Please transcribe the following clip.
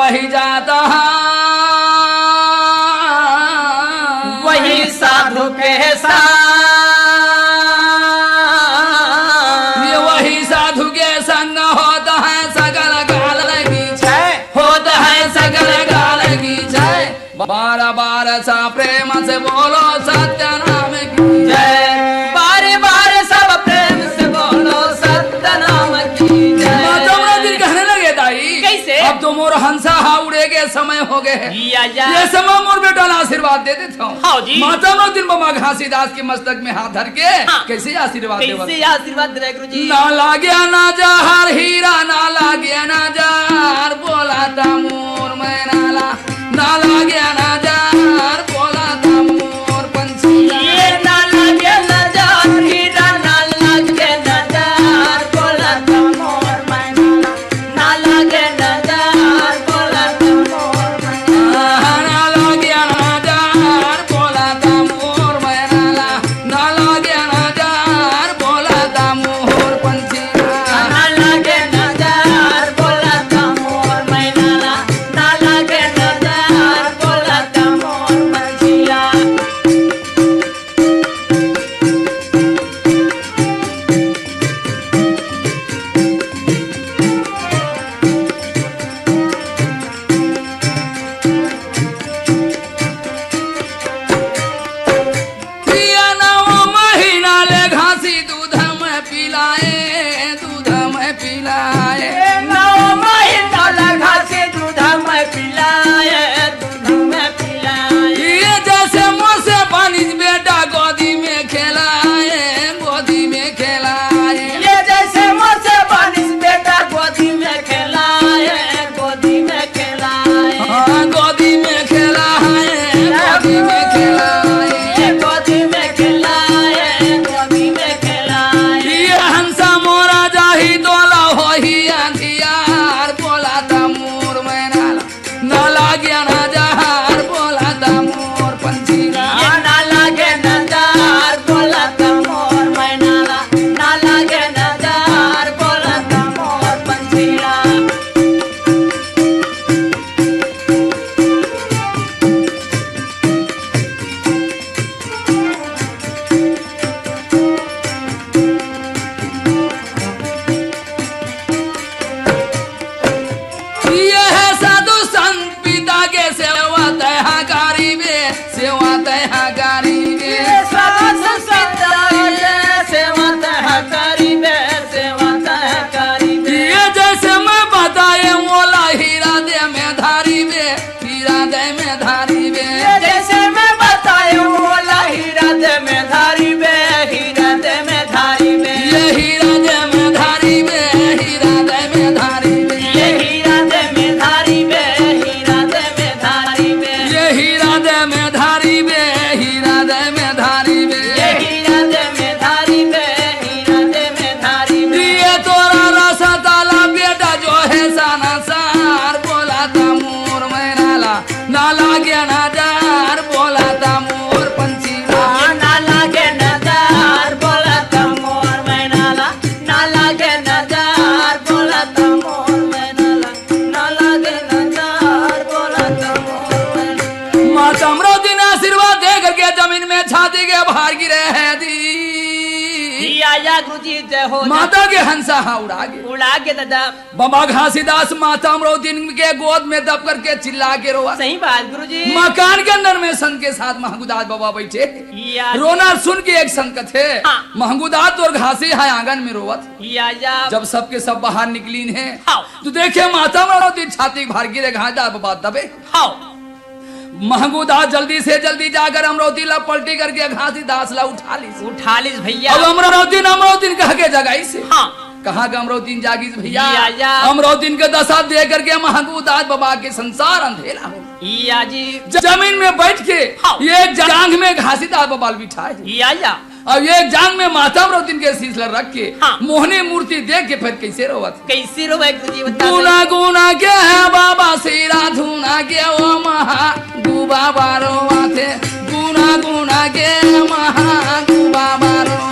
वही जाता वही साधु के साथ, ये वही साधु के संग होता है सकल काल की जय, होता है सकल काल की जय। बार बार सा प्रेम से बोलो सत्य नाम की जय, बारे बारे सब प्रेम से बोलो सत्य नाम की जय। माता दिन कहने लगे दाई कैसे? अब तो मोर हंसा उड़े के समय हो गए हैं, या ये समय मोर बेटा आशीर्वाद दे देता हूँ। हाँ जी। माता दिन बाबा घासीदास के मस्तक में हाथ धर के हाँ। कैसे आशीर्वाद दे कैसे आशीर्वाद दे रहे गुरु जी? ना लाग्या ना जहर हीरा, ना लाग्या ना जहर बोला था मोर मैं नाला, ना लाग्या ना जहर बोला था मोर पंछी। ये ना लगे नजर हीरा, ना लगे नजर बोला था मोर मैना, ना लगे नजर बोला था मोर मैना। ना लाग्या ना जहर बोला था मोर मैं नाला, ना लाग्या ना जहर बोला था मोर पंछी। ना लगे नजर बोला था मोर मैना, ना लगे नजर बोला था मोर मंजिला। पिया ना वो महीना ले घासी दूध में पिलाए, दूध में पिलाए। नौ महीना लगा से दूध में पिलाए, दूध में पिलाए। ये जैसे मोसे पानी बेटा गोदी में खेलाए, गोदी में खेलाए। ये जैसे मोसे बानिस बेटा गोदी में खेलाए, गोदी में खेलाए। हाँ, गोदी में खेलाए, गोदी में खेलाए। ये गोदी में खेलाए, गोदी में खेलाए। ये हंसा मोरा जाही दोला हो ही अंधियार बोला था मोर मैं नाला, ना लाग्या ना जहार बोला था मोर पंछी। ये ना लगे नजर बोला था मोर मैना, ना लगे नजर बोला था मोर पंछीला। ये है साधु संत पिता के सेवा तयहाकारी वे, सेवा तयहाकारी वे। ये जैसे मैं बताए मोला हीरा दे में धारी वे, हीरा दे में धारी वे। ये हीरा दे में धारी वे, हीरा दे में धारी वे। ये हीरा दे में धारी वे, हीरा दे में धारी वे। ये तोरा रसा ताला बेटा जो है साना सार बोला था मोर मैं नाला, ना लाग्या ना जार बोला था मोर पंछी। माता दिन आशीर्वाद दे करके जमीन में छाती के बाहर गिरे हैं दी। गुरुजी जय हो। माता के हंसा उड़ा गए। उड़ा के दादा बाबा घासीदास माता अमरोदीन के गोद में दब करके चिल्ला के रोआ। सही बात गुरुजी। मकान के अंदर में संत के साथ महंगूदास बाबा बैठे, या रोना सुन के एक संकट है। हाँ। महंगूदास और घासी है आंगन में रोवत। या जब सबके सब बाहर निकली है हाँ। तो देखे माता अमरोदीन छाती के बाहर गिरे, घाटा बाबा दबे। हाँ महंगूदास जल्दी से जल्दी जाकर अमरोती ला पलटी करके घासीदास ला उठा ली भैया। अब अमरोदीन कह के जगाई से हाँ कहा कि अमरोदीन जागी भैया। या। अमरोदीन के दशा दे करके महंगूदास बाबा के संसार अंधेरा हो। या जी। जमीन में बैठ के हाँ। ये जांग में घासीदास बाबा बिठाए, या अब ये जांग में माता अमरोदीन के शीश रख के हाँ। मोहनी मूर्ति देख के फिर कैसे रोवत। कैसे रोवे गुरुजी बता। गुना गुना के है बाबा सीरा धुना के ओ महा गुबा बारो आते, गुना गुना के महा गुबा बारो